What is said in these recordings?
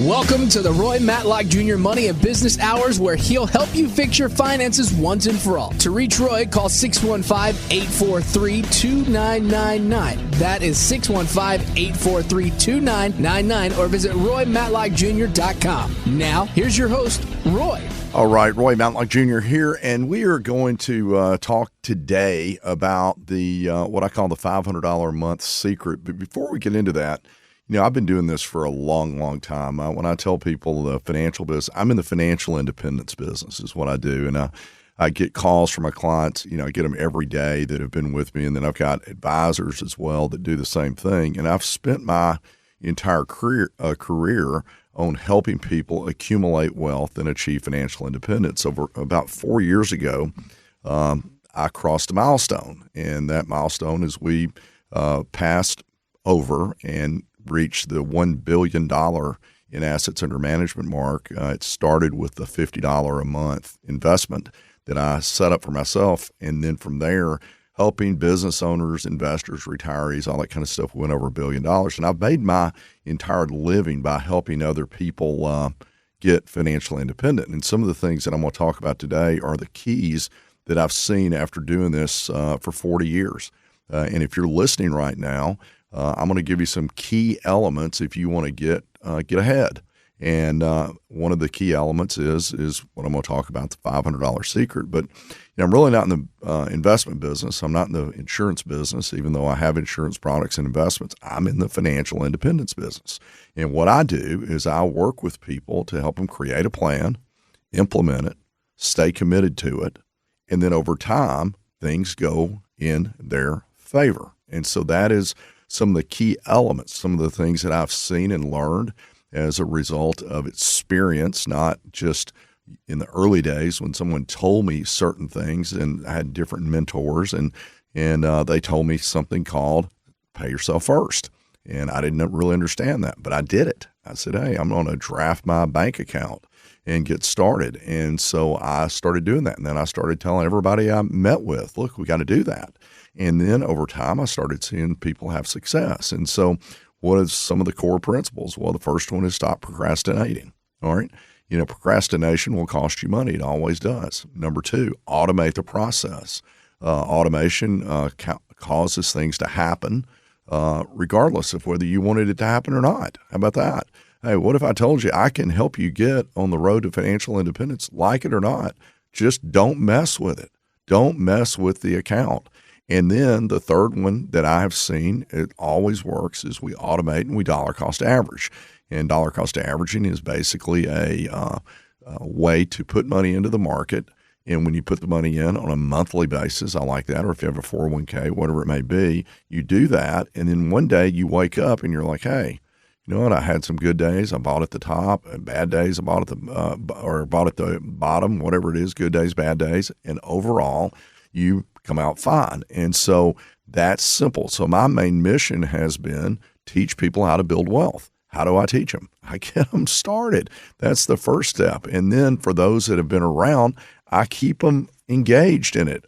Welcome to the Roy Matlock Jr. Money and Business Hours, where he'll help you fix your finances once and for all. To reach Roy, call 615-843-2999. That is 615-843-2999, or visit RoyMatlockJr.com. Now, here's your host, Roy. All right, Roy Matlock Jr. here, and we are going to talk today about the what I call the $500 a month secret. But before we get into that, you know, I've been doing this for a long, long time. When I tell people the financial business, I'm in the financial independence business is what I do. And I get calls from my clients, you know, I get them every day that have been with me. And then I've got advisors as well that do the same thing. And I've spent my entire career on helping people accumulate wealth and achieve financial independence. Over about 4 years ago, I crossed a milestone. And that milestone is we passed over and reached the $1 billion in assets under management mark. It started with the $50 a month investment that I set up for myself. And then from there, helping business owners, investors, retirees, all that kind of stuff, went over $1 billion. And I've made my entire living by helping other people get financially independent. And some of the things that I'm going to talk about today are the keys that I've seen after doing this for 40 years. And if you're listening right now, I'm going to give you some key elements if you want to get ahead. And one of the key elements is what I'm going to talk about, the $500 secret. But you know, I'm really not in the investment business. I'm not in the insurance business, even though I have insurance products and investments. I'm in the financial independence business. And what I do is I work with people to help them create a plan, implement it, stay committed to it, and then over time, things go in their favor. And so that is some of the key elements, some of the things that I've seen and learned as a result of experience, not just in the early days when someone told me certain things, and I had different mentors, and they told me something called pay yourself first. And I didn't really understand that, but I did it. I said, hey, I'm going to draft my bank account and get started. And so I started doing that. And then I started telling everybody I met with, look, we got to do that. And then over time, I started seeing people have success. And so what is some of the core principles? Well, the first one is stop procrastinating. All right. You know, procrastination will cost you money. It always does. Number two, automate the process. Automation causes things to happen regardless of whether you wanted it to happen or not. How about that? Hey, what if I told you I can help you get on the road to financial independence, like it or not? Just don't mess with it. Don't mess with the account. And then the third one that I have seen, it always works, is we automate and we dollar cost average. And dollar cost averaging is basically a way to put money into the market. And when you put the money in on a monthly basis, I like that, or if you have a 401k, whatever it may be, you do that. And then one day you wake up and you're like, hey, you know what? I had some good days. I bought at the top, and bad days I bought at the bottom, whatever it is, good days, bad days. And overall, you come out fine. And so that's simple. So my main mission has been teach people how to build wealth. How do I teach them? I get them started. That's the first step. And then for those that have been around, I keep them engaged in it.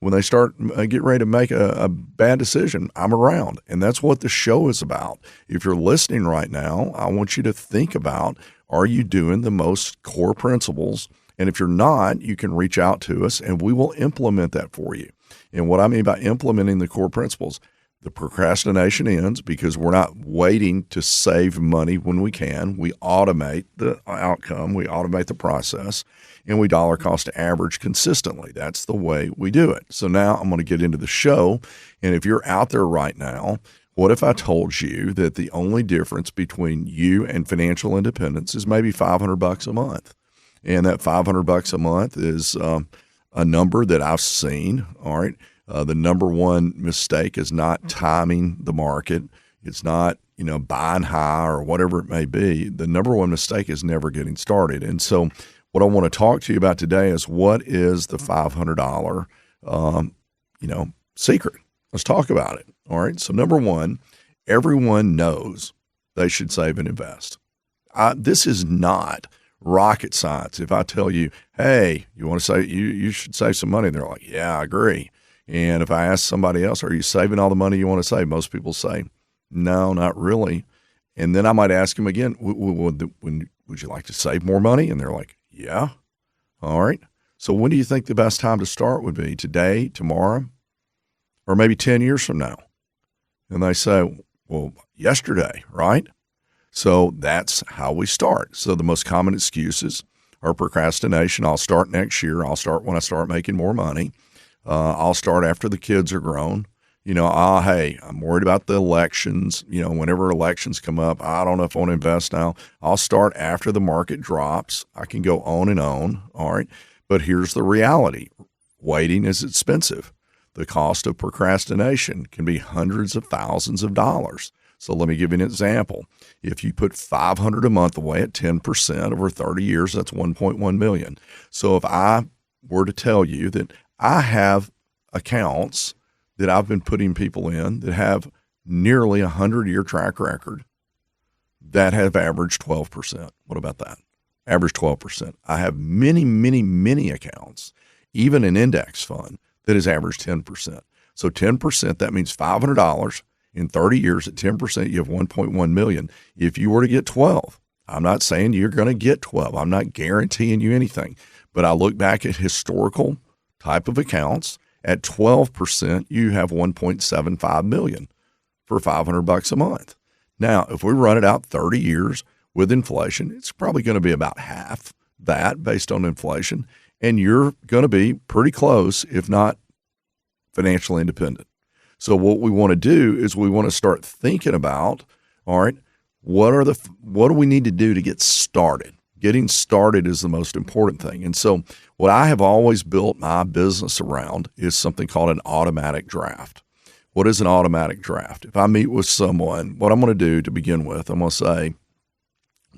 When they start get ready to make a bad decision, I'm around. And that's what the show is about. If you're listening right now, I want you to think about, are you doing the most core principles? And if you're not, you can reach out to us and we will implement that for you. And what I mean by implementing the core principles, the procrastination ends because we're not waiting to save money when we can. We automate the outcome, we automate the process, and we dollar cost average consistently. That's the way we do it. So now I'm going to get into the show. And if you're out there right now, what if I told you that the only difference between you and financial independence is maybe $500 a month? And that $500 a month is a number that I've seen. All right. The number one mistake is not timing the market. It's not, buying high or whatever it may be. The number one mistake is never getting started. And so what I want to talk to you about today is what is the $500, secret. Let's talk about it. All right. So number one, everyone knows they should save and invest. This is not rocket science. If I tell you, hey, you want to save, you should save some money, they're like, yeah, I agree. And if I ask somebody else, are you saving all the money you want to save? Most people say, no, not really. And then I might ask them again, would you like to save more money? And they're like, yeah. All right. So when do you think the best time to start would be? Today, tomorrow, or maybe 10 years from now? And they say, well, yesterday, right? So that's how we start. So the most common excuses are procrastination. I'll start next year. I'll start when I start making more money. I'll start after the kids are grown. Hey, I'm worried about the elections. Whenever elections come up, I don't know if I want to invest now. I'll start after the market drops. I can go on and on. All right. But here's the reality. Waiting is expensive. The cost of procrastination can be hundreds of thousands of dollars. So let me give you an example. If you put $500 a month away at 10% over 30 years, that's $1.1 million. So if I were to tell you that I have accounts that I've been putting people in that have nearly a 100-year track record that have averaged 12%. What about that? Average 12%. I have many, many, many accounts, even an index fund that has averaged 10%. So 10%, that means $500 in 30 years at 10%, you have 1.1 million. If you were to get 12, I'm not saying you're going to get 12. I'm not guaranteeing you anything, but I look back at historical type of accounts. At 12%, you have 1.75 million for $500 a month. Now, if we run it out 30 years with inflation, it's probably going to be about half that based on inflation, and you're going to be pretty close, if not financially independent. So what we want to do is we want to start thinking about, all right, what do we need to do to get started? Getting started is the most important thing. And so what I have always built my business around is something called an automatic draft. What is an automatic draft? If I meet with someone, what I'm going to do to begin with, I'm going to say,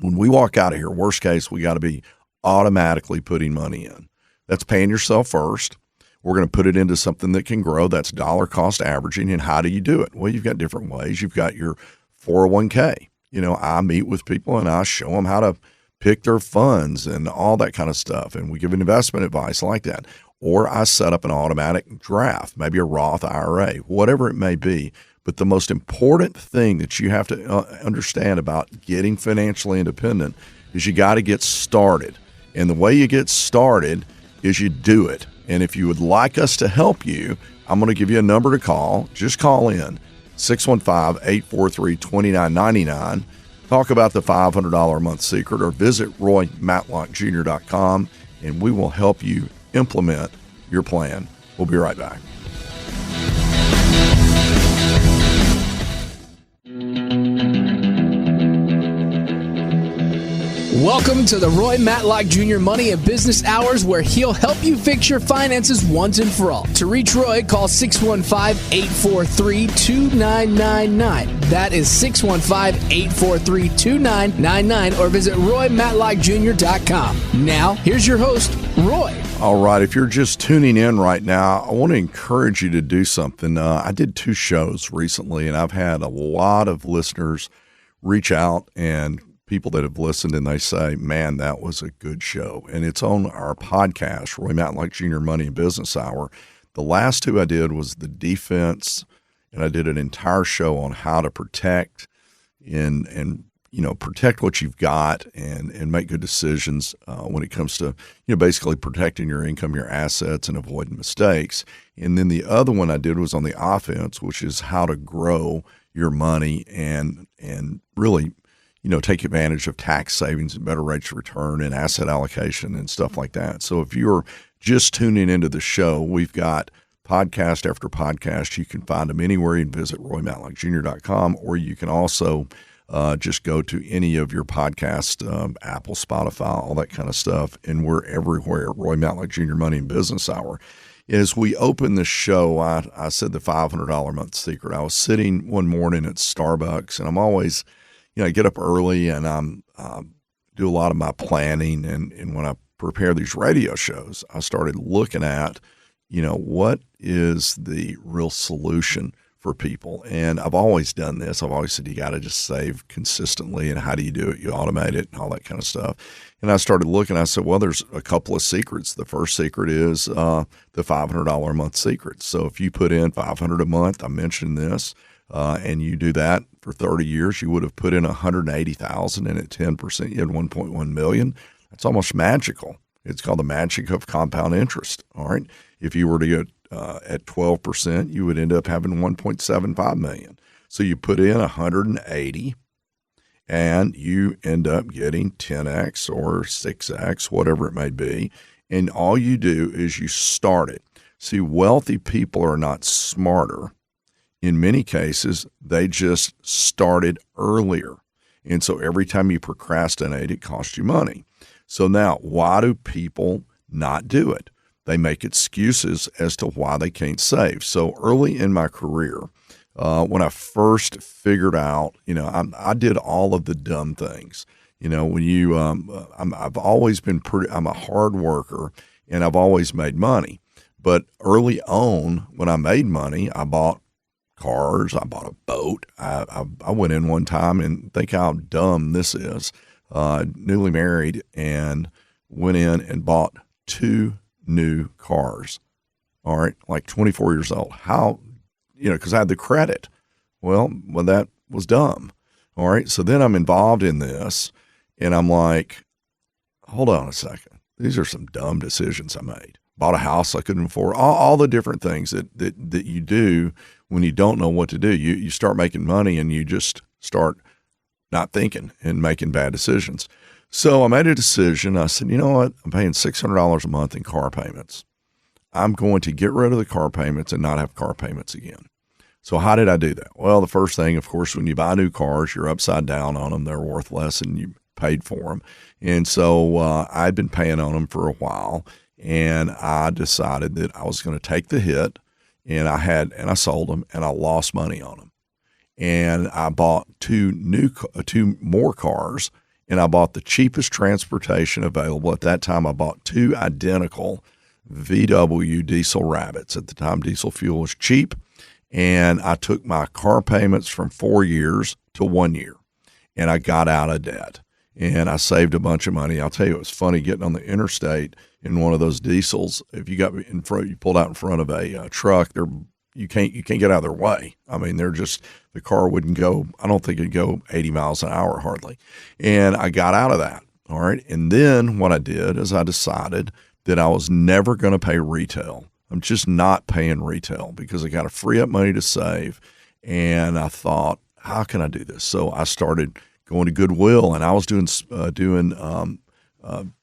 when we walk out of here, worst case, we got to be automatically putting money in. That's paying yourself first. We're going to put it into something that can grow. That's dollar cost averaging. And how do you do it? Well, you've got different ways. You've got your 401k. I meet with people and I show them how to pick their funds and all that kind of stuff. And we give investment advice like that. Or I set up an automatic draft, maybe a Roth IRA, whatever it may be. But the most important thing that you have to understand about getting financially independent is you got to get started. And the way you get started is you do it. And if you would like us to help you, I'm going to give you a number to call. Just call in, 615-843-2999. Talk about the $500 a month secret, or visit RoyMatlockJr.com, and we will help you implement your plan. We'll be right back. Welcome to the Roy Matlock Jr. Money and Business Hours, where he'll help you fix your finances once and for all. To reach Roy, call 615-843-2999. That is 615-843-2999, or visit RoyMatlockJr.com. Now, here's your host, Roy. All right, if you're just tuning in right now, I want to encourage you to do something. I did 2 shows recently, and I've had a lot of listeners reach out and people that have listened, and they say, man, that was a good show. And it's on our podcast, Roy Matlock Jr. Money and Business Hour. The last 2 I did was the defense, and I did an entire show on how to protect and protect what you've got and make good decisions when it comes to, basically protecting your income, your assets, and avoiding mistakes. And then the other one I did was on the offense, which is how to grow your money and really take advantage of tax savings and better rates of return and asset allocation and stuff like that. So if you're just tuning into the show, we've got podcast after podcast. You can find them anywhere. You can visit RoyMatlockJr.com, or you can also just go to any of your podcast, Apple, Spotify, all that kind of stuff. And we're everywhere. Roy Matlock Jr. Money and Business Hour. As we open the show, I said the $500 a month secret. I was sitting one morning at Starbucks, and I'm always I get up early and do a lot of my planning. And when I prepare these radio shows, I started looking at, what is the real solution for people? And I've always done this. I've always said you got to just save consistently. And how do you do it? You automate it and all that kind of stuff. And I started looking. I said, well, there's a couple of secrets. The first secret is the $500 a month secret. So if you put in $500 a month, I mentioned this, and you do that for 30 years, you would have put in $180,000, and at 10%, you had $1.1 million. That's almost magical. It's called the magic of compound interest. All right. If you were to get at 12%, you would end up having $1.75 million. So you put in 180, and you end up getting 10x or 6x, whatever it may be. And all you do is you start it. See, wealthy people are not smarter. In many cases, they just started earlier. And so every time you procrastinate, it costs you money. So now, why do people not do it? They make excuses as to why they can't save. So early in my career, when I first figured out, I did all of the dumb things. When you, I've always been I'm a hard worker, and I've always made money. But early on, when I made money, I bought cars. I bought a boat. I went in one time and think how dumb this is. Newly married, and went in and bought 2 new cars. All right, like 24 years old. How, because I had the credit. Well, that was dumb. All right, so then I'm involved in this, and I'm like, hold on a second. These are some dumb decisions I made. Bought a house I couldn't afford. All the different things that you do when you don't know what to do. You start making money, and you just start not thinking and making bad decisions. So I made a decision. I said, you know what? I'm paying $600 a month in car payments. I'm going to get rid of the car payments and not have car payments again. So how did I do that? Well, the first thing, of course, when you buy new cars, you're upside down on them. They're worth less than you paid for them. And so I'd been paying on them for a while, and I decided that I was going to take the hit, and I sold them, and I lost money on them. And I bought 2 more cars, and I bought the cheapest transportation available. At that time, I bought 2 identical VW diesel Rabbits. At the time, diesel fuel was cheap, and I took my car payments from 4 years to 1 year, and I got out of debt, and I saved a bunch of money. I'll tell you, it was funny getting on the interstate in one of those diesels. If you got in front, you pulled out in front of a truck, you can't get out of their way. I mean, the car wouldn't go, I don't think it'd go 80 miles an hour hardly. And I got out of that. All right. And then what I did is I decided that I was never going to pay retail. I'm just not paying retail because I got to free up money to save. And I thought, how can I do this? So I started going to Goodwill, and I was doing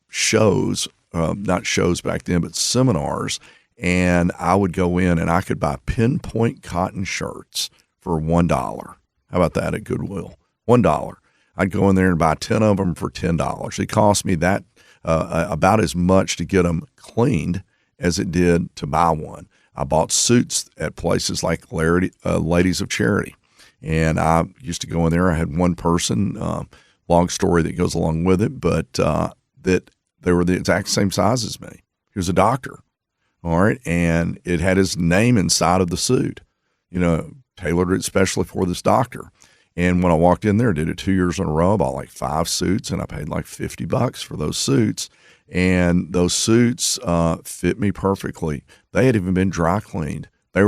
shows, not shows back then, but seminars. And I would go in and I could buy pinpoint cotton shirts for $1. How about that at Goodwill? $1. I'd go in there and buy 10 of them for $10. It cost me that about as much to get them cleaned as it did to buy one. I bought suits at places like Ladies of Charity, and I used to go in there. I had one person, long story that goes along with it, but that they were the exact same size as me. He was a doctor. All right. And it had his name inside of the suit, tailored it especially for this doctor. And when I walked in there, did it 2 years in a row, I bought like 5 suits, and I paid like $50 for those suits. And those suits fit me perfectly. They had even been dry cleaned. I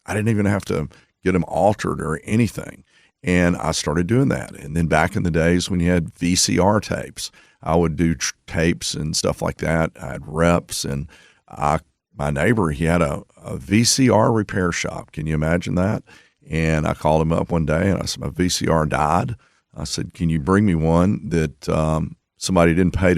didn't even have to get them altered or anything. And I started doing that. And then back in the days when you had VCR tapes, I would do tapes and stuff like that. I had reps, and my neighbor, he had a VCR repair shop. Can you imagine that? And I called him up one day, and I said, my VCR died. I said, can you bring me one that somebody didn't pay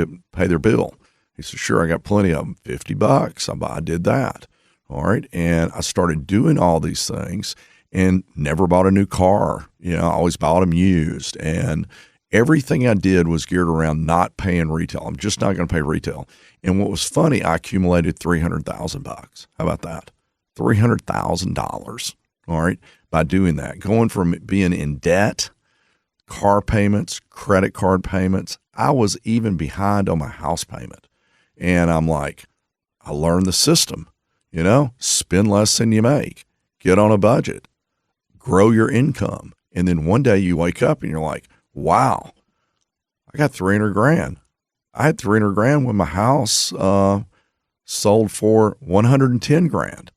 their bill? He said, sure, I got plenty of them, $50. I did that. All right. And I started doing all these things and never bought a new car. I always bought them used. And everything I did was geared around not paying retail. I'm just not going to pay retail. And what was funny, I accumulated $300,000. How about that? $300,000. All right. By doing that, going from being in debt, car payments, credit card payments, I was even behind on my house payment. And I'm like, I learned the system, spend less than you make, get on a budget, grow your income. And then one day you wake up and you're like, wow, I got $300,000. I had $300,000 when my house sold for $110,000.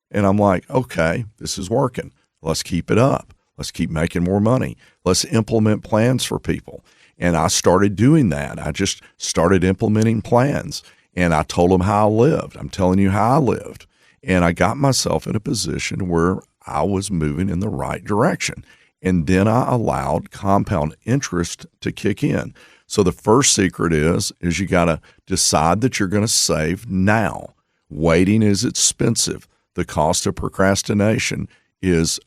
And I'm like, okay, this is working. Let's keep it up. Let's keep making more money. Let's implement plans for people. And I started doing that. I just started implementing plans, and I told them how I lived. I'm telling you how I lived. And I got myself in a position where I was moving in the right direction. And then I allowed compound interest to kick in. So the first secret is you got to decide that you're going to save now. Waiting is expensive. The cost of procrastination is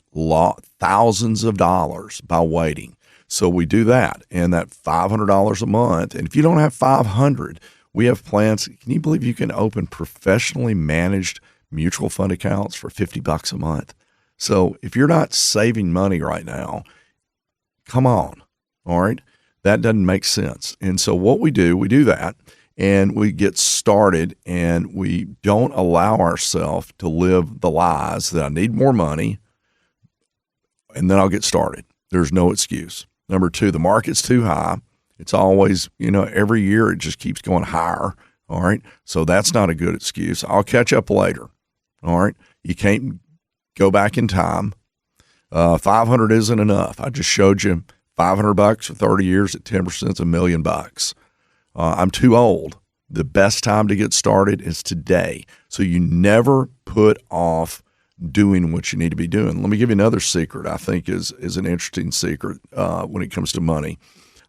thousands of dollars by waiting. So we do that, and that $500 a month. And if you don't have $500, we have plans. Can you believe you can open professionally managed mutual fund accounts for $50 a month? So if you're not saving money right now, come on, all right? That doesn't make sense. And so what we do that, and we get started, and we don't allow ourselves to live the lies that I need more money, and then I'll get started. There's no excuse. Number two, the market's too high. It's always, every year it just keeps going higher, all right? So that's not a good excuse. I'll catch up later, all right? You can't go back in time. 500 isn't enough. I just showed you $500 for 30 years at 10% is $1 million. I'm too old. The best time to get started is today. So you never put off doing what you need to be doing. Let me give you another secret I think is an interesting secret when it comes to money,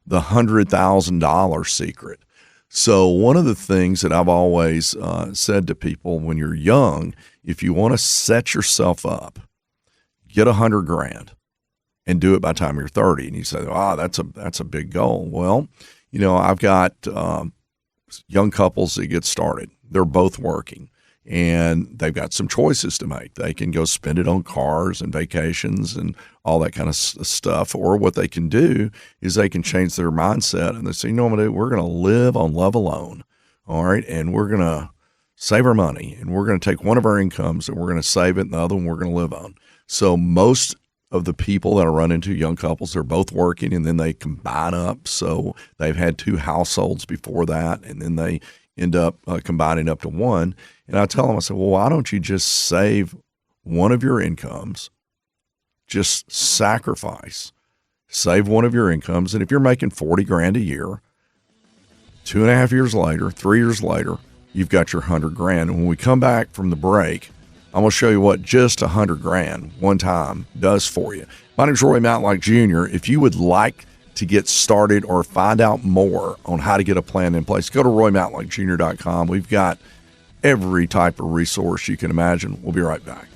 the $100,000 secret. So one of the things that I've always said to people, when you're young, if you want to set yourself up, get $100,000 and do it by the time you're 30. And you say, that's a big goal. Well, I've got young couples that get started. They're both working, and they've got some choices to make. They can go spend it on cars and vacations and all that kind of stuff. Or what they can do is they can change their mindset, and they say, what I'm going to do? We're going to live on love alone. All right. And we're going to save our money, and we're going to take one of our incomes and we're going to save it, and the other one we're going to live on. So most of the people that I run into, young couples, they're both working, and then they combine up. So they've had two households before that, and then they end up combining up to one. And I tell them, I say, well, why don't you just save one of your incomes? Just save one of your incomes. And if you're making $40,000 a year, 2.5 years later, 3 years later, you've got your $100,000. And when we come back from the break, I'm going to show you what just $100,000 one time does for you. My name is Roy Matlock Jr. If you would like to get started or find out more on how to get a plan in place, go to roymatlockjr.com. We've got every type of resource you can imagine. We'll be right back.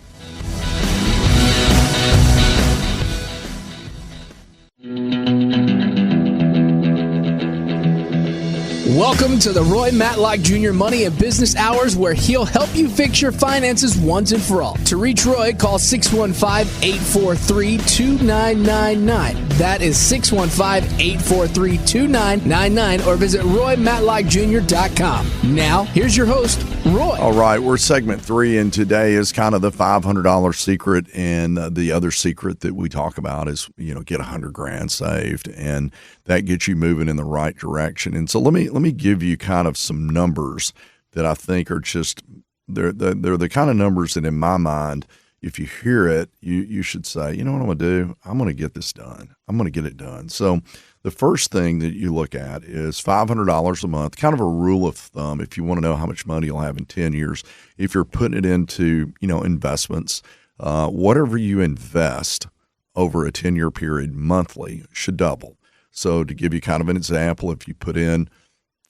Welcome to the Roy Matlock Jr. Money and Business Hours, where he'll help you fix your finances once and for all. To reach Roy, call 615-843-2999. That is 615-843-2999, or visit roymatlockjr.com. Now, here's your host, Roy. All right, we're segment 3, and today is kind of the $500 secret, and the other secret that we talk about is, get $100,000 saved, and that gets you moving in the right direction. And so let me give you kind of some numbers that I think are just they're the kind of numbers that in my mind, if you hear it, you should say, you know what I'm going to do? I'm going to get this done. I'm going to get it done. So the first thing that you look at is $500 a month, kind of a rule of thumb. If you want to know how much money you'll have in 10 years, if you're putting it into, investments, whatever you invest over a 10-year period monthly should double. So to give you kind of an example, if you put in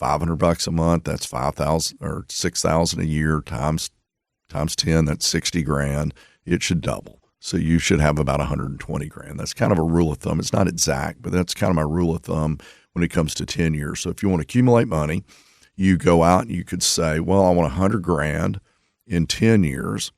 $500 a month, that's $5,000 or $6,000 a year times 10, that's $60,000. It should double. So you should have about $120,000. That's kind of a rule of thumb. It's not exact, but that's kind of my rule of thumb when it comes to 10 years. So if you want to accumulate money, you go out and you could say, well, I want $100,000 in 10 years.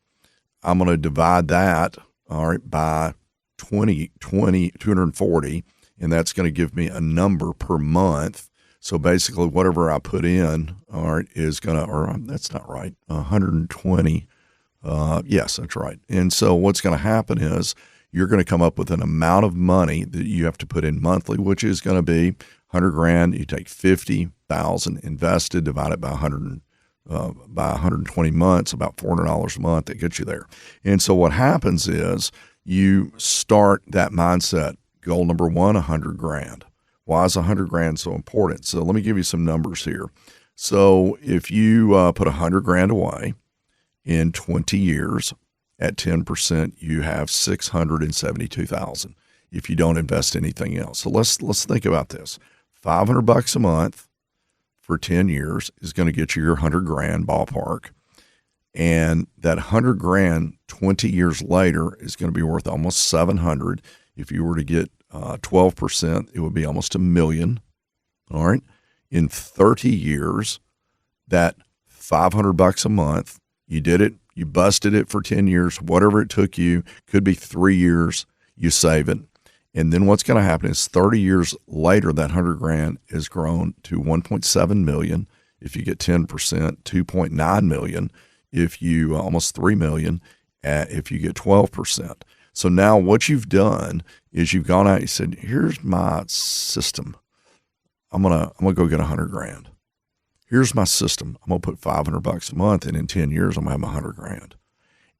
I'm going to divide that, all right, by 240, and that's going to give me a number per month. So basically whatever I put in, all right, is going to, or that's not right, 120. Yes, that's right. And so what's going to happen is you're going to come up with an amount of money that you have to put in monthly, which is going to be $100,000. You take 50,000 invested, divide it by 120 months, about $400 a month. That gets you there. And so what happens is you start that mindset. Goal number one, 100 grand. Why is 100 grand so important? So let me give you some numbers here. So if you put 100 grand away in 20 years at 10%, you have 672,000 if you don't invest anything else. So let's think about this. $500 a month for 10 years is going to get you your 100 grand ballpark. And that 100 grand 20 years later is going to be worth almost 700. If you were to get 12%, it would be almost $1 million. All right. In 30 years, that $500 a month, you did it, you busted it for 10 years, whatever it took you, could be 3 years, you save it. And then what's going to happen is 30 years later, that 100 grand is grown to 1.7 million. If you get 10%, 2.9 million. If you almost 3 million, if you get 12%. So now what you've done is you've gone out and you said, here's my system. I'm gonna go get 100 grand. Here's my system. I'm gonna put $500 a month, and in 10 years, I'm gonna have 100 grand.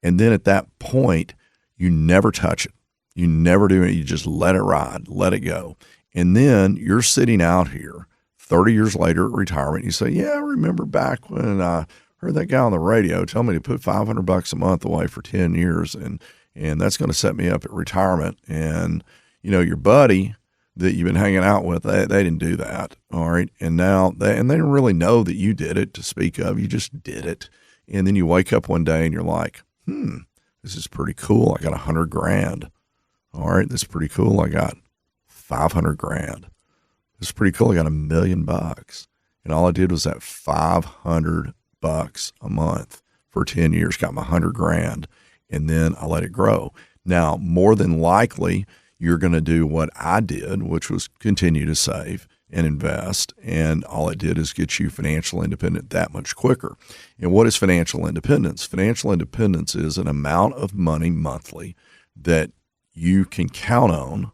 And then at that point, you never touch it. You never do it. You just let it ride, let it go. And then you're sitting out here 30 years later at retirement. You say, yeah, I remember back when I heard that guy on the radio tell me to put $500 a month away for 10 years, and that's going to set me up at retirement. And, you know, your buddy that you've been hanging out with, they didn't do that. All right. And now they didn't really know that you did it to speak of. You just did it. And then you wake up one day and you're like, this is pretty cool. I got 100 grand. All right. This is pretty cool. I got 500 grand. This is pretty cool. I got $1 million. And all I did was that $500 a month for 10 years, got my 100 grand. And then I let it grow. Now, more than likely, you're going to do what I did, which was continue to save and invest. And all it did is get you financial independent that much quicker. And what is financial independence? Financial independence is an amount of money monthly that you can count on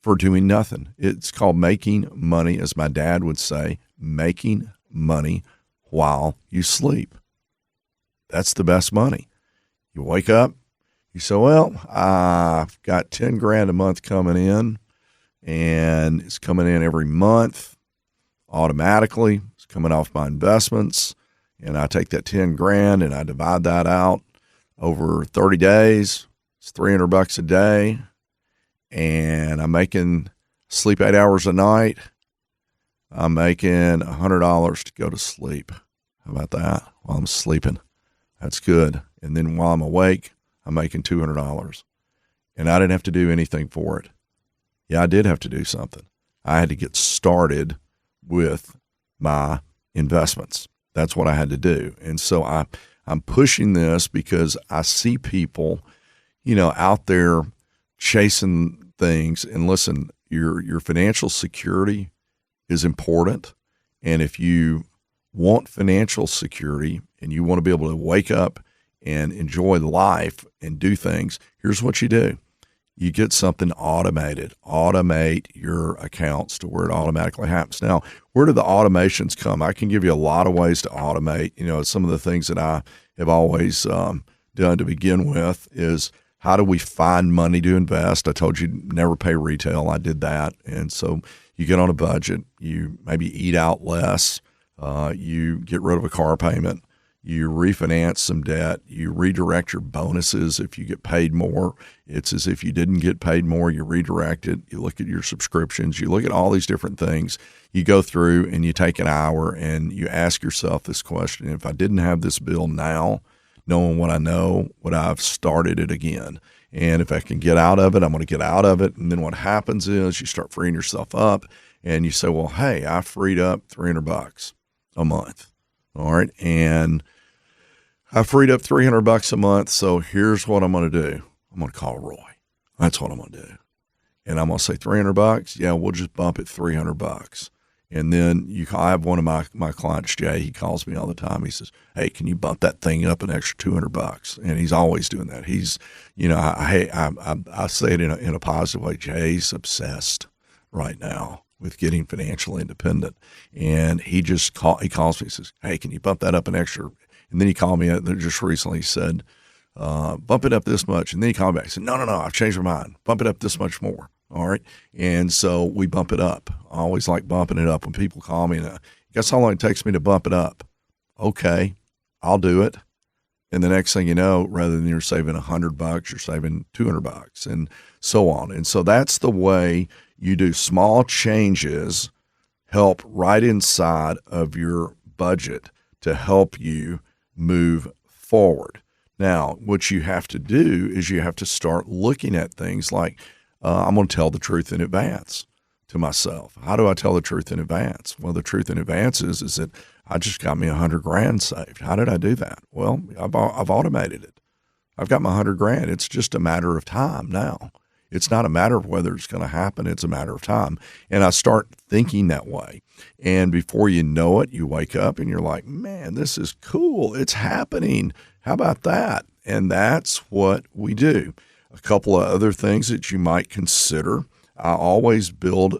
for doing nothing. It's called making money, as my dad would say, making money while you sleep. That's the best money. You wake up, you say, well, I've got 10 grand a month coming in, and it's coming in every month automatically. It's coming off my investments, and I take that 10 grand and I divide that out over 30 days. It's $300 a day, and I'm making sleep 8 hours a night. I'm making $100 to go to sleep. How about that? While I'm sleeping. That's good. And then while I'm awake, I'm making $200. And I didn't have to do anything for it. Yeah, I did have to do something. I had to get started with my investments. That's what I had to do. And so I'm pushing this because I see people, you know, out there chasing things. And listen, your financial security is important. And if you want financial security and you want to be able to wake up and enjoy life and do things, here's what you do. You get something automated. Automate your accounts to where it automatically happens. Now, where do the automations come? I can give you a lot of ways to automate. You know, some of the things that I have always done to begin with is, how do we find money to invest? I told you never pay retail. I did that. And so you get on a budget. You maybe eat out less. You get rid of a car payment. You refinance some debt. You redirect your bonuses if you get paid more. It's as if you didn't get paid more. You redirect it. You look at your subscriptions. You look at all these different things. You go through and you take an hour and you ask yourself this question: if I didn't have this bill now, knowing what I know, would I have started it again? And if I can get out of it, I'm going to get out of it. And then what happens is you start freeing yourself up and you say, well, hey, I freed up $300 a month. All right. And I freed up $300 a month. So here's what I'm going to do. I'm going to call Roy. That's what I'm going to do. And I'm going to say $300. Yeah, we'll just bump it $300. And then I have one of my clients, Jay, he calls me all the time. He says, hey, can you bump that thing up an extra $200? And he's always doing that. He's, you know, I say it in a positive way. Jay's obsessed right now with getting financial independent. And he calls me and says, hey, can you bump that up an extra? And then he called me just recently. He said, bump it up this much. And then he called me back and said, no, I've changed my mind. Bump it up this much more. All right. And so we bump it up. I always like bumping it up when people call me. And guess how long it takes me to bump it up? Okay, I'll do it. And the next thing you know, rather than you're saving $100, you're saving $200 and so on. And so that's the way you do small changes, help right inside of your budget to help you move forward. Now, what you have to do is you have to start looking at things like, I'm going to tell the truth in advance to myself. How do I tell the truth in advance? Well, the truth in advance is that I just got me $100,000 saved. How did I do that? Well, I've automated it. I've got my $100,000. It's just a matter of time now. It's not a matter of whether it's going to happen. It's a matter of time. And I start thinking that way. And before you know it, you wake up and you're like, man, this is cool. It's happening. How about that? And that's what we do. A couple of other things that you might consider. I always build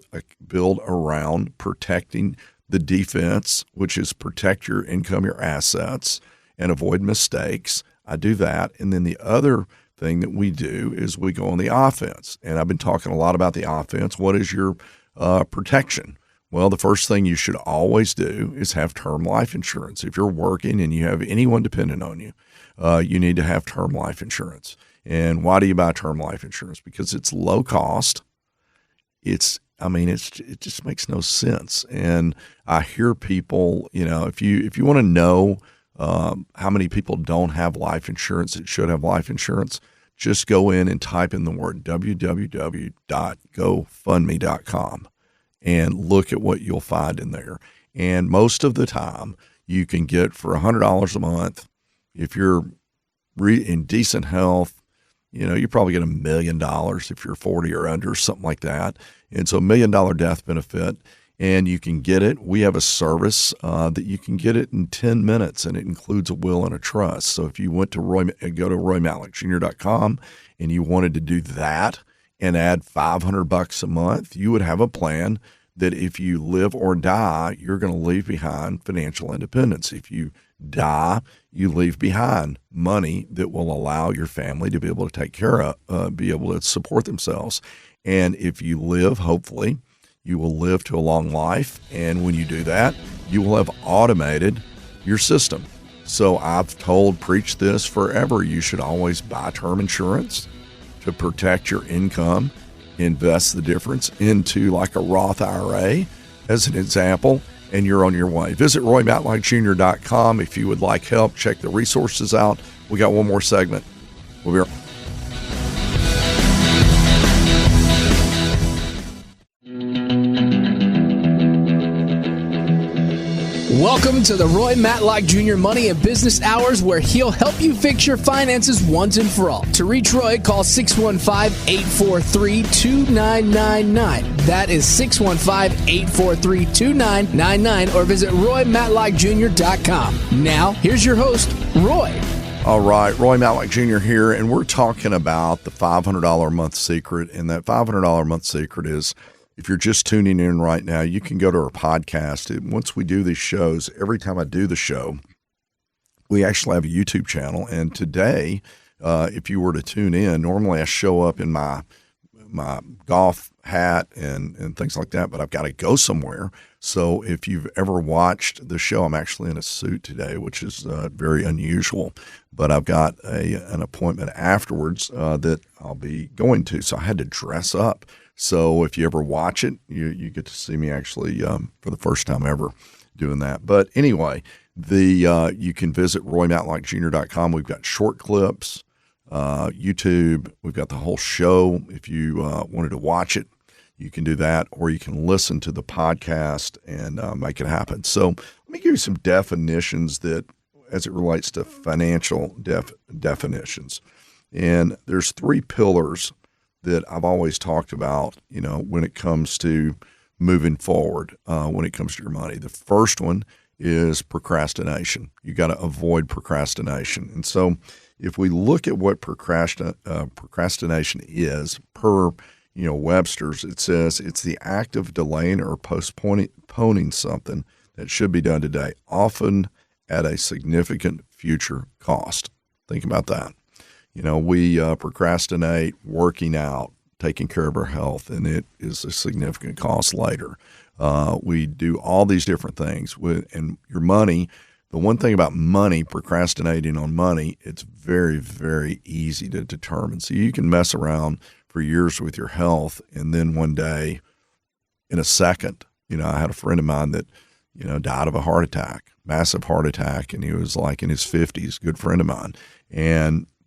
around protecting the defense, which is protect your income, your assets, and avoid mistakes. I do that. And then the other thing that we do is we go on the offense. And I've been talking a lot about the offense. What is your protection? Well, the first thing you should always do is have term life insurance. If you're working and you have anyone dependent on you, you need to have term life insurance. And why do you buy term life insurance? Because it's low cost. It just makes no sense. And I hear people, if you want to know how many people don't have life insurance that should have life insurance, just go in and type in the word www.gofundme.com and look at what you'll find in there. And most of the time you can get for $100 a month, if you're in decent health, you probably get $1 million if you're 40 or under, something like that. And so $1 million death benefit, and you can get it. We have a service that you can get it in 10 minutes, and it includes a will and a trust. So if you went to go to RoyMatlockJr.com and you wanted to do that and add $500 a month, you would have a plan that if you live or die, you're going to leave behind financial independence. If you die, you leave behind money that will allow your family to be able to take care of, be able to support themselves. And if you live, hopefully, you will live to a long life. And when you do that, you will have automated your system. So I've preached this forever. You should always buy term insurance to protect your income, invest the difference into like a Roth IRA as an example, and you're on your way. Visit RoyMatlockJr.com if you would like help. Check the resources out. We got one more segment. We'll be right back. Welcome to the Roy Matlock Jr. Money and Business Hours, where he'll help you fix your finances once and for all. To reach Roy, call 615-843-2999. That is 615-843-2999, or visit RoyMatlockJr.com. Now, here's your host, Roy. All right, Roy Matlock Jr. here, and we're talking about the $500 a month secret. And that $500 a month secret is, if you're just tuning in right now, you can go to our podcast. Once we do these shows, every time I do the show, we actually have a YouTube channel. And today, if you were to tune in, normally I show up in my golf hat and things like that, but I've got to go somewhere. So if you've ever watched the show, I'm actually in a suit today, which is very unusual. But I've got an appointment afterwards that I'll be going to. So I had to dress up. So if you ever watch it, you get to see me actually for the first time ever doing that. But anyway, you can visit RoyMatlockJr.com. We've got short clips, YouTube. We've got the whole show. If you wanted to watch it, you can do that, or you can listen to the podcast and make it happen. So let me give you some definitions that, as it relates to financial definitions. And there's 3 pillars that I've always talked about, when it comes to moving forward, when it comes to your money. The first one is procrastination. You got to avoid procrastination. And so if we look at what procrastination is per, Webster's, it says it's the act of delaying or postponing something that should be done today, often at a significant future cost. Think about that. We procrastinate working out, taking care of our health, and it is a significant cost later. We do all these different things and your money. The one thing about money, procrastinating on money, it's very, very easy to determine. So you can mess around for years with your health, and then one day, in a second, I had a friend of mine that, died of a heart attack, massive heart attack, and he was like in his 50s, good friend of mine,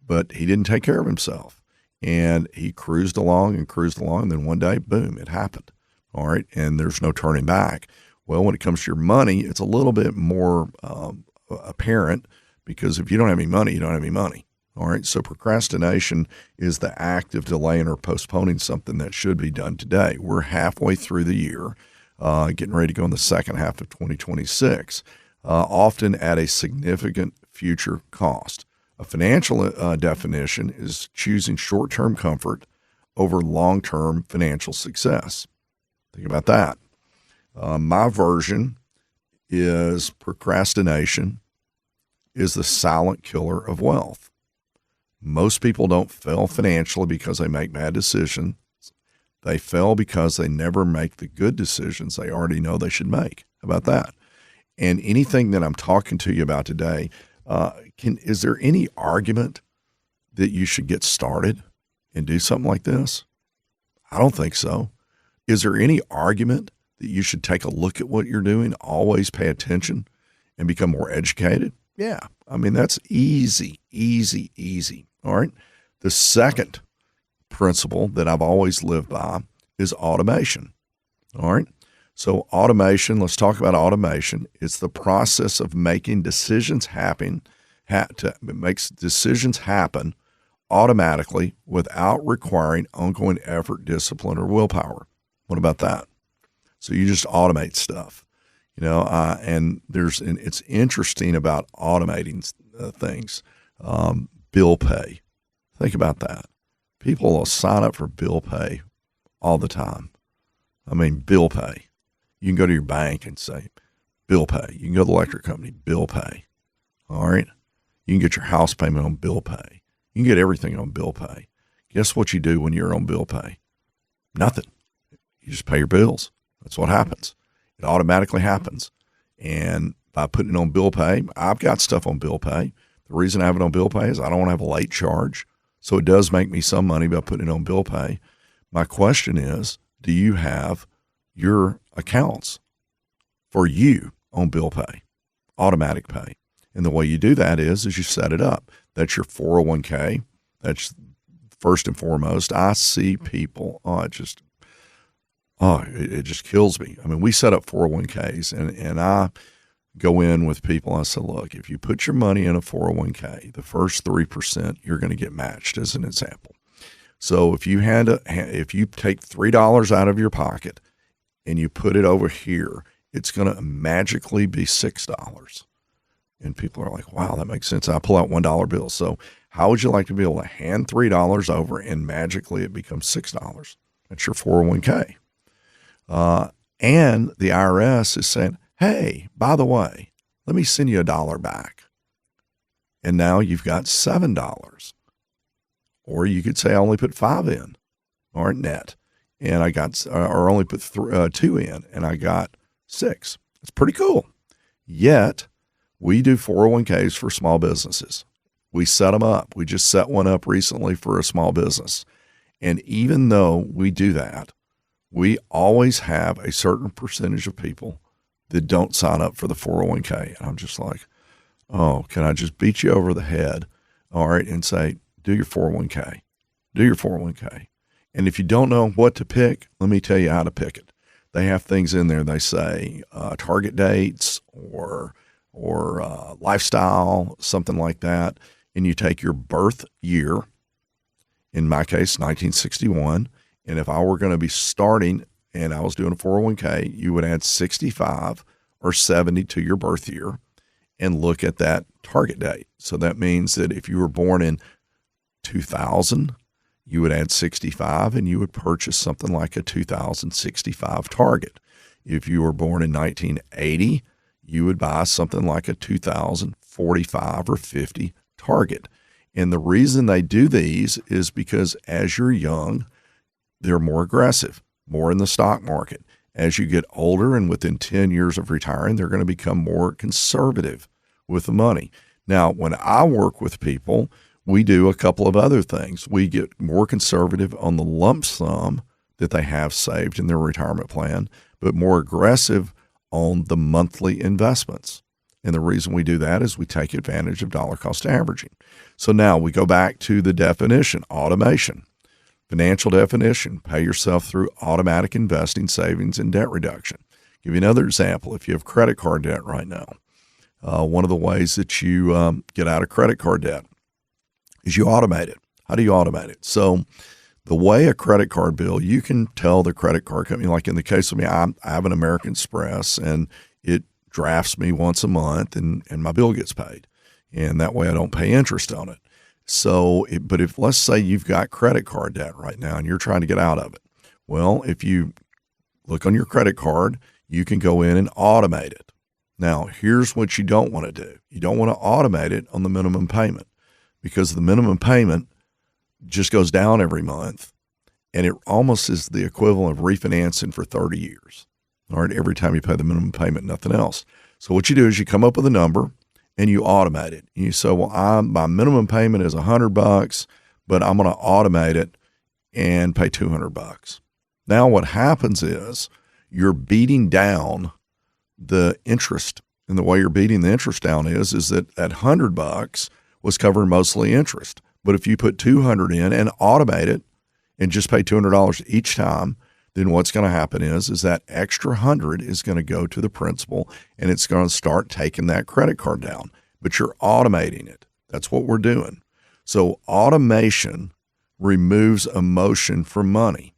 but he didn't take care of himself, and he cruised along, and then one day, boom, it happened. All right, and there's no turning back. Well, when it comes to your money, it's a little bit more apparent, because if you don't have any money, you don't have any money. All right, so procrastination is the act of delaying or postponing something that should be done today. We're halfway through the year, getting ready to go in the second half of 2026, often at a significant future cost. A financial definition is choosing short-term comfort over long-term financial success. Think about that. My version is procrastination is the silent killer of wealth. Most people don't fail financially because they make bad decisions. They fail because they never make the good decisions they already know they should make. How about that? And anything that I'm talking to you about today, is there any argument that you should get started and do something like this? I don't think so. Is there any argument that you should take a look at what you're doing, always pay attention, and become more educated? Yeah. I mean, that's easy. All right. The second principle that I've always lived by is automation. All right. So automation, let's talk about automation. It's the process of making decisions happen, it makes decisions happen automatically without requiring ongoing effort, discipline, or willpower. What about that? So you just automate stuff, and it's interesting about automating things. Bill pay. Think about that. People will sign up for bill pay all the time. I mean, bill pay. You can go to your bank and say, bill pay. You can go to the electric company, bill pay. All right. You can get your house payment on bill pay. You can get everything on bill pay. Guess what you do when you're on bill pay? Nothing. You just pay your bills. That's what happens. It automatically happens. And by putting it on bill pay, I've got stuff on bill pay. The reason I have it on bill pay is I don't want to have a late charge. So it does make me some money by putting it on bill pay. My question is, do you have your accounts for you on bill pay, automatic pay? And the way you do that is you set it up. That's your 401k. That's first and foremost. I see people, it just kills me. I mean, we set up 401ks, and I go in with people. I said, look, if you put your money in a 401k, the first 3% you're going to get matched, as an example. So if you take $3 out of your pocket and you put it over here, it's going to magically be $6. And people are like, wow, that makes sense. I pull out $1 bills. So how would you like to be able to hand $3 over and magically it becomes $6? That's your 401k. And the IRS is saying, hey, by the way, let me send you $1 back. And now you've got $7. Or you could say, I only put 5 in, or net, and I got, or only put 2 in, and I got 6. It's pretty cool. Yet, we do 401ks for small businesses. We set them up. We just set one up recently for a small business. And even though we do that, we always have a certain percentage of people that don't sign up for the 401k. And I'm just like, oh, can I just beat you over the head, all right, and say, do your 401k. Do your 401k. And if you don't know what to pick, let me tell you how to pick it. They have things in there. They say target dates or lifestyle, something like that. And you take your birth year, in my case, 1961. And if I were going to be starting and I was doing a 401k, you would add 65 or 70 to your birth year and look at that target date. So that means that if you were born in 2000, you would add 65 and you would purchase something like a 2065 target. If you were born in 1980, you would buy something like a 2045 or 50 target. And the reason they do these is because as you're young, they're more aggressive, more in the stock market. As you get older and within 10 years of retiring, they're going to become more conservative with the money. Now, when I work with people, we do a couple of other things. We get more conservative on the lump sum that they have saved in their retirement plan, but more aggressive on the monthly investments. And the reason we do that is we take advantage of dollar cost averaging. So now we go back to the definition, automation. Financial definition, pay yourself through automatic investing, savings, and debt reduction. Give you another example. If you have credit card debt right now, one of the ways that you get out of credit card debt is you automate it. How do you automate it? So the way a credit card bill, you can tell the credit card company, like in the case of me, I have an American Express, and it drafts me once a month, and my bill gets paid. And that way I don't pay interest on it. So, but if let's say you've got credit card debt right now and you're trying to get out of it, well, if you look on your credit card, you can go in and automate it. Now, here's what you don't want to do. You don't want to automate it on the minimum payment, because the minimum payment just goes down every month, and it almost is the equivalent of refinancing for 30 years. All right, every time you pay the minimum payment, nothing else. So what you do is you come up with a number and you automate it. You say, well, my minimum payment is $100, but I'm going to automate it and pay $200. Now what happens is you're beating down the interest. And the way you're beating the interest down is that at $100 was covering mostly interest. But if you put $200 in and automate it and just pay $200 each time, then what's going to happen is that extra $100 is going to go to the principal, and it's going to start taking that credit card down. But you're automating it. That's what we're doing. So automation removes emotion from money.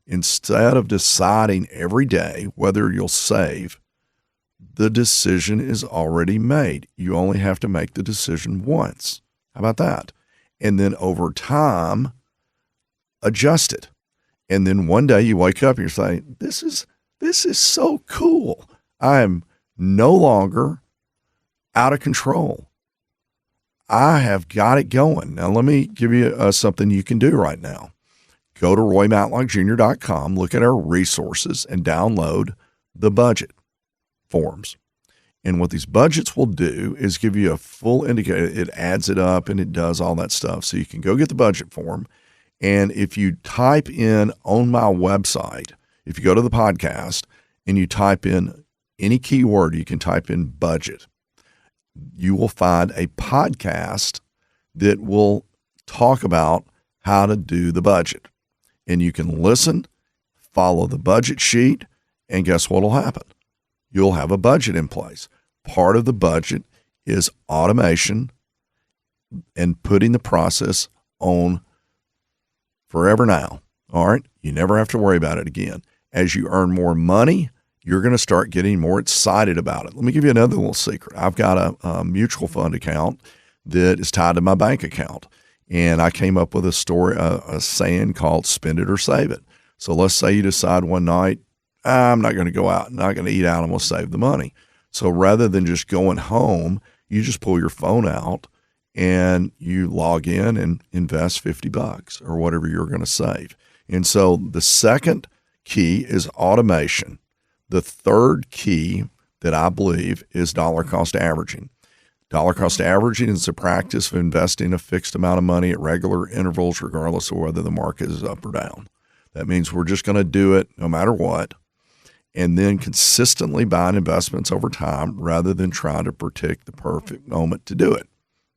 Instead of deciding every day whether you'll save, the decision is already made. You only have to make the decision once. How about that? And then over time, adjust it. And then one day you wake up and you're saying, this is so cool. I am no longer out of control. I have got it going. Now, let me give you something you can do right now. Go to RoyMatlockJr.com, look at our resources, and download the budget forms. And what these budgets will do is give you a full indicator. It adds it up and it does all that stuff. So you can go get the budget form. And if you type in on my website, if you go to the podcast and you type in any keyword, you can type in budget, you will find a podcast that will talk about how to do the budget. And you can listen, follow the budget sheet, and guess what will happen? You'll have a budget in place. Part of the budget is automation and putting the process on forever now. All right. You never have to worry about it again. As you earn more money, you're going to start getting more excited about it. Let me give you another little secret. I've got a mutual fund account that is tied to my bank account. And I came up with a story, a saying called spend it or save it. So let's say you decide one night, I'm not going to go out, not going to eat out, I'm going to save the money. So rather than just going home, you just pull your phone out and you log in and invest $50 or whatever you're going to save. And so the second key is automation. The third key that I believe is dollar cost averaging. Dollar cost averaging is the practice of investing a fixed amount of money at regular intervals, regardless of whether the market is up or down. That means we're just going to do it no matter what, and then consistently buying investments over time rather than trying to predict the perfect moment to do it.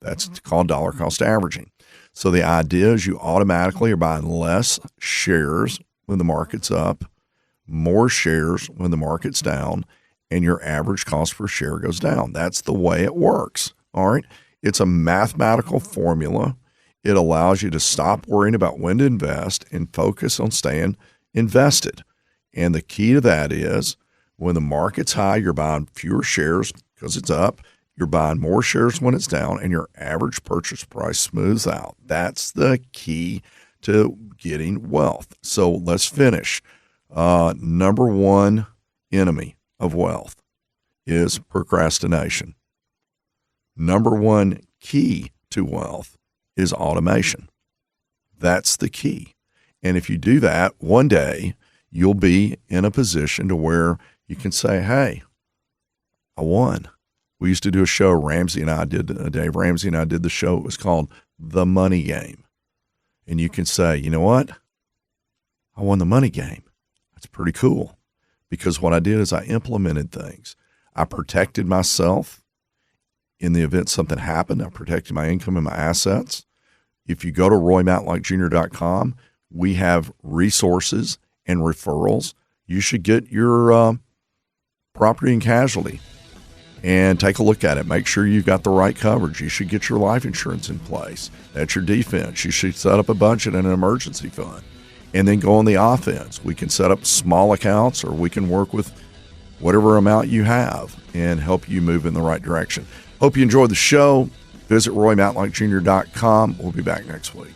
That's called dollar cost averaging. So the idea is you automatically are buying less shares when the market's up, more shares when the market's down, and your average cost per share goes down. That's the way it works. All right. It's a mathematical formula. It allows you to stop worrying about when to invest and focus on staying invested. And the key to that is when the market's high, you're buying fewer shares because it's up. You're buying more shares when it's down, and your average purchase price smooths out. That's the key to getting wealth. So let's finish. Number one enemy of wealth is procrastination. Number one key to wealth is automation. That's the key. And if you do that, one day you'll be in a position to where you can say, hey, I won. We used to do a show, Dave Ramsey and I did the show. It was called The Money Game. And you can say, you know what? I won the money game. That's pretty cool. Because what I did is I implemented things. I protected myself in the event something happened. I protected my income and my assets. If you go to roymatlockjr.com, we have resources and referrals. You should get your property and casualty and take a look at it. Make sure you've got the right coverage. You should get your life insurance in place. That's your defense. You should set up a budget and an emergency fund and then go on the offense. We can set up small accounts, or we can work with whatever amount you have and help you move in the right direction. Hope you enjoyed the show. Visit roymatlockjr.com. We'll be back next week.